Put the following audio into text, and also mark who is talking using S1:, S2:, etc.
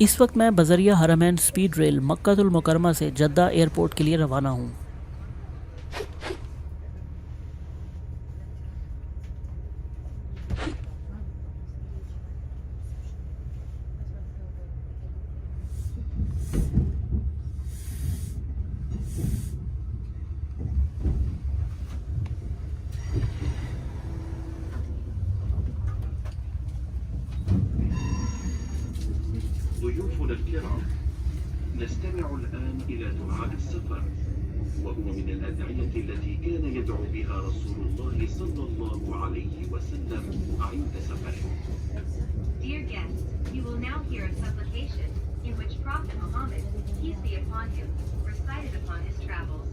S1: इस वक्त मैं बजरिया हरमैन स्पीड रेल मक्कातुल मुकरमा से जद्दा एयरपोर्ट के लिए रवाना हूँ।
S2: ضيوفنا الكرام، نستمع الآن إلى دعاء السفر، وهو من الأدعية التي كان يدعو بها رسول الله صلى الله عليه وسلم عند سفره.
S3: Dear guests, you will now hear a supplication in which Prophet Muhammad, peace be upon him, recited upon his travels.